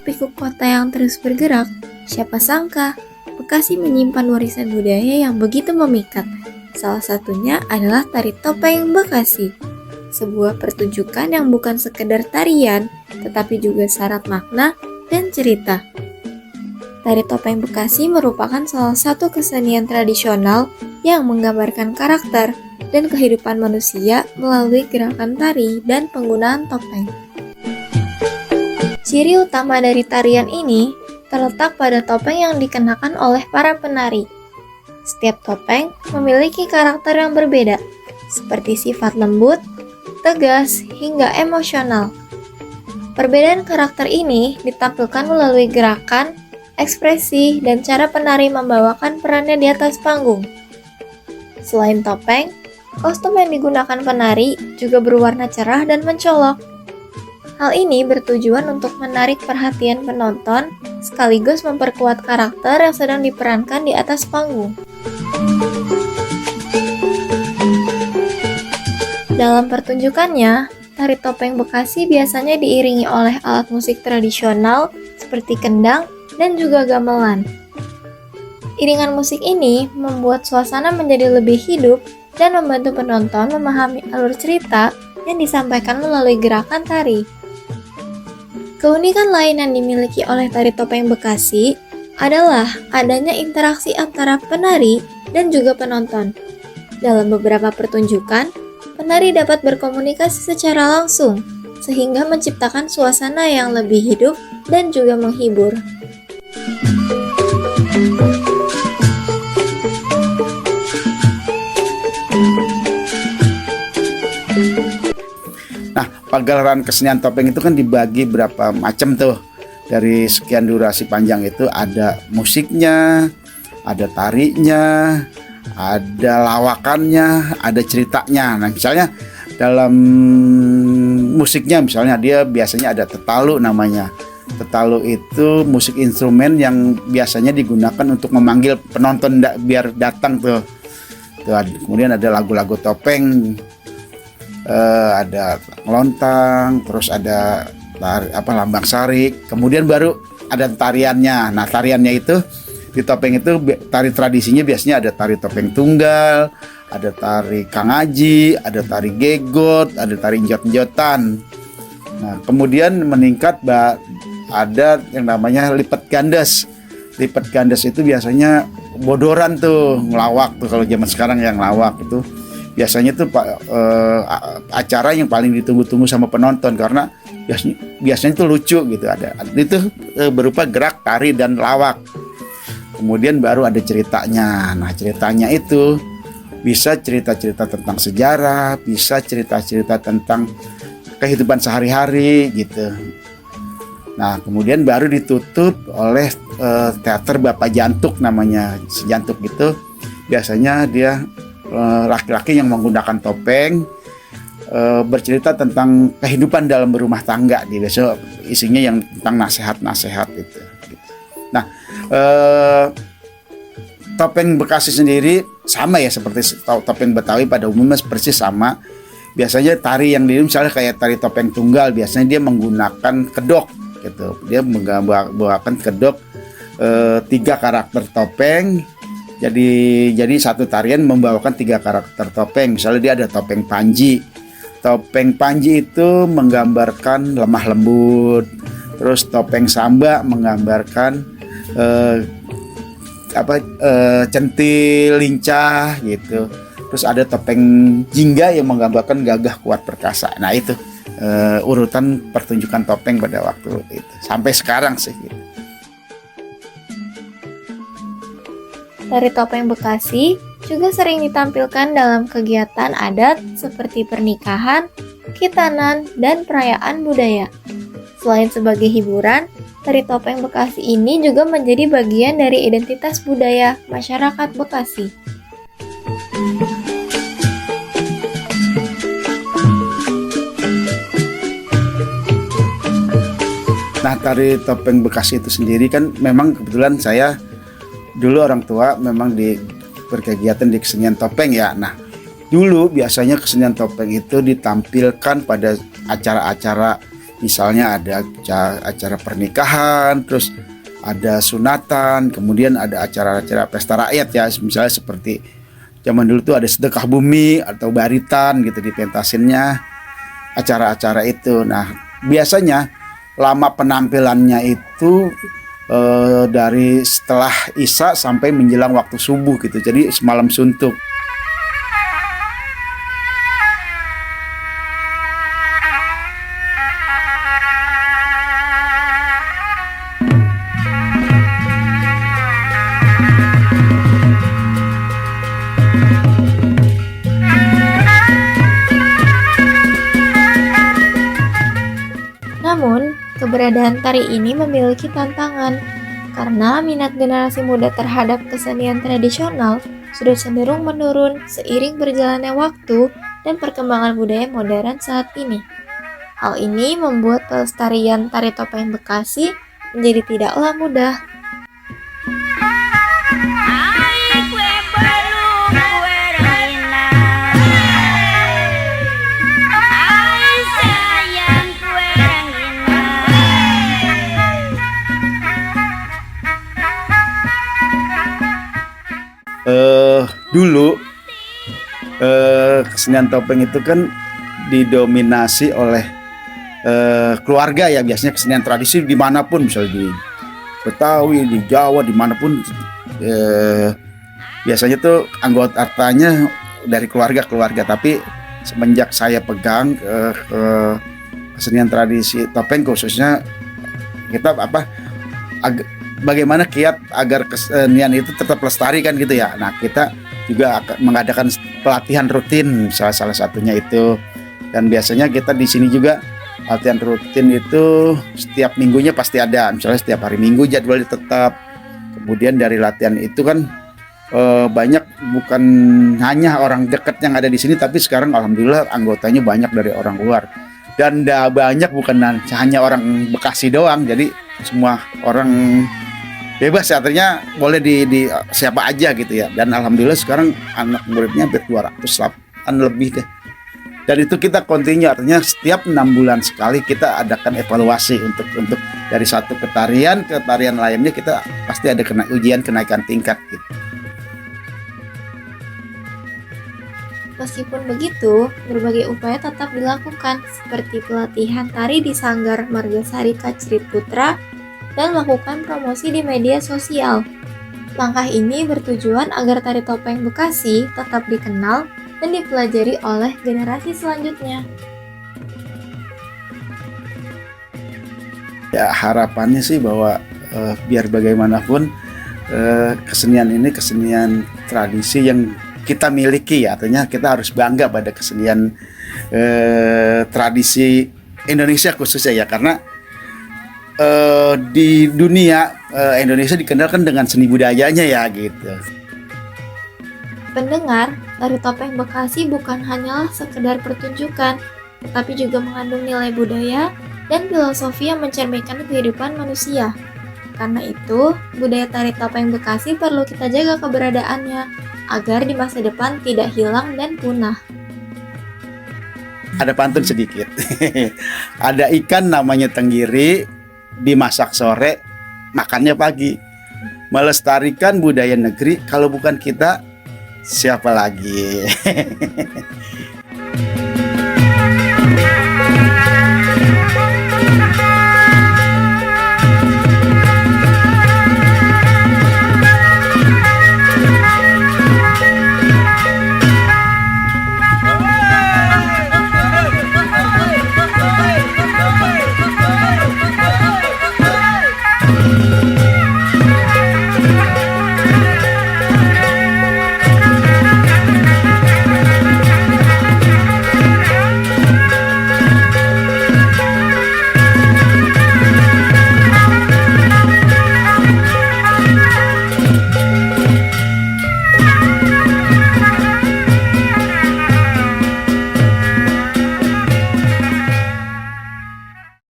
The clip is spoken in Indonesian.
pikuk kota yang terus bergerak, siapa sangka Bekasi menyimpan warisan budaya yang begitu memikat. Salah satunya adalah tari topeng Bekasi. Sebuah pertunjukan yang bukan sekedar tarian, tetapi juga syarat makna dan cerita. Tari topeng Bekasi merupakan salah satu kesenian tradisional yang menggambarkan karakter dan kehidupan manusia melalui gerakan tari dan penggunaan topeng. Ciri utama dari tarian ini terletak pada topeng yang dikenakan oleh para penari. Setiap topeng memiliki karakter yang berbeda, seperti sifat lembut, tegas, hingga emosional. Perbedaan karakter ini ditampilkan melalui gerakan, ekspresi, dan cara penari membawakan perannya di atas panggung. Selain topeng, kostum yang digunakan penari juga berwarna cerah dan mencolok. Hal ini bertujuan untuk menarik perhatian penonton sekaligus memperkuat karakter yang sedang diperankan di atas panggung. Dalam pertunjukannya, tari topeng Bekasi biasanya diiringi oleh alat musik tradisional seperti kendang dan juga gamelan. Iringan musik ini membuat suasana menjadi lebih hidup dan membantu penonton memahami alur cerita yang disampaikan melalui gerakan tari. Keunikan lain yang dimiliki oleh tari topeng Bekasi adalah adanya interaksi antara penari dan juga penonton. Dalam beberapa pertunjukan, penari dapat berkomunikasi secara langsung, sehingga menciptakan suasana yang lebih hidup dan juga menghibur. Nah, pagelaran kesenian topeng itu kan dibagi berapa macam tuh. Dari sekian durasi panjang itu ada musiknya, ada tarinya, ada lawakannya, ada ceritanya. Nah, misalnya dalam musiknya misalnya dia biasanya ada tetalu namanya. Tetalu itu musik instrumen yang biasanya digunakan untuk memanggil penonton biar datang tuh. Kemudian ada lagu-lagu topeng. Ada lontang, terus ada lambang sarik, kemudian baru ada tariannya. Nah, tariannya itu di topeng itu tari tradisinya biasanya ada tari topeng tunggal, ada tari kangaji, ada tari gegot, ada tari njot-njotan. Nah, kemudian meningkat ada yang namanya lipat gandes. Lipat gandes itu biasanya bodoran tuh, ngelawak tuh kalau zaman sekarang yang ngelawak itu. Biasanya tuh acara yang paling ditunggu-tunggu sama penonton karena biasanya itu lucu gitu, ada itu berupa gerak, tari dan lawak. Kemudian baru ada ceritanya. Nah, ceritanya itu bisa cerita-cerita tentang sejarah, bisa cerita-cerita tentang kehidupan sehari-hari gitu. Nah, kemudian baru ditutup oleh teater Bapak Jantuk namanya. Si Jantuk itu biasanya dia laki-laki yang menggunakan topeng bercerita tentang kehidupan dalam berumah tangga. Di besok isinya yang tentang nasihat-nasihat itu. Nah, topeng Bekasi sendiri sama ya seperti topeng Betawi pada umumnya persis sama. Biasanya tari yang misalnya kayak tari topeng tunggal biasanya dia menggunakan kedok gitu. Dia menggambarkan kedok 3 karakter topeng. Jadi satu tarian membawakan 3 karakter topeng. Misalnya dia ada topeng Panji. Topeng Panji itu menggambarkan lemah lembut. Terus topeng Samba menggambarkan centil, lincah gitu. Terus ada topeng Jingga yang menggambarkan gagah, kuat, perkasa. Nah, itu urutan pertunjukan topeng pada waktu itu. Sampai sekarang sih gitu. Tari topeng Bekasi juga sering ditampilkan dalam kegiatan adat seperti pernikahan, khitanan, dan perayaan budaya. Selain sebagai hiburan, tari topeng Bekasi ini juga menjadi bagian dari identitas budaya masyarakat Bekasi. Nah, tari topeng Bekasi itu sendiri kan memang kebetulan saya dulu orang tua memang berkegiatan di kesenian topeng ya. Nah, dulu biasanya kesenian topeng itu ditampilkan pada acara-acara Misalnya ada acara pernikahan, terus ada sunatan, kemudian ada acara-acara pesta rakyat ya, misalnya seperti zaman dulu tuh ada sedekah bumi atau baritan gitu di pentasinnya, acara-acara itu. Nah, biasanya lama penampilannya itu dari setelah Isya sampai menjelang waktu subuh gitu. Jadi semalam suntuk. Namun, keberadaan tari ini memiliki tantangan karena minat generasi muda terhadap kesenian tradisional sudah cenderung menurun seiring berjalannya waktu dan perkembangan budaya modern saat ini. Hal ini membuat pelestarian tari topeng Bekasi menjadi tidaklah mudah. Dulu kesenian topeng itu kan didominasi oleh keluarga ya, biasanya kesenian tradisi dimanapun, misalnya di Betawi, di Jawa, dimanapun biasanya tuh anggotanya dari keluarga. Tapi semenjak saya pegang kesenian tradisi topeng khususnya, kita bagaimana kiat agar kesenian itu tetap lestari kan gitu ya. Nah, kita juga akan mengadakan pelatihan rutin, salah satunya itu. Dan biasanya kita di sini juga latihan rutin itu setiap minggunya pasti ada, misalnya setiap hari Minggu jadwalnya tetap. Kemudian dari latihan itu kan banyak, bukan hanya orang dekat yang ada di sini, tapi sekarang alhamdulillah anggotanya banyak dari orang luar. Dan banyak bukan hanya orang Bekasi doang, jadi semua orang bebas ya, artinya boleh di siapa aja gitu ya. Dan alhamdulillah sekarang anak muridnya hampir 200-an lebih deh. Dan itu kita continue, artinya setiap 6 bulan sekali kita adakan evaluasi untuk dari satu ketarian ke tarian lainnya, kita pasti ada ujian kenaikan tingkat gitu. Meskipun begitu, berbagai upaya tetap dilakukan, seperti pelatihan tari di Sanggar Margasari Kacrit Putra dan melakukan promosi di media sosial. Langkah ini bertujuan agar tari topeng Bekasi tetap dikenal dan dipelajari oleh generasi selanjutnya. Ya, harapannya sih bahwa biar bagaimanapun kesenian ini kesenian tradisi yang kita miliki ya, artinya kita harus bangga pada kesenian tradisi Indonesia khususnya ya, karena di dunia Indonesia dikenalkan dengan seni budayanya ya gitu. Pendengar, tari topeng Bekasi bukan hanyalah sekedar pertunjukan, tetapi juga mengandung nilai budaya dan filosofi yang mencerminkan kehidupan manusia. Karena itu, budaya tari topeng Bekasi perlu kita jaga keberadaannya, agar di masa depan tidak hilang dan punah. Ada pantun sedikit. Ada ikan namanya tenggiri, dimasak sore, makannya pagi. Melestarikan budaya negeri, kalau bukan kita, siapa lagi?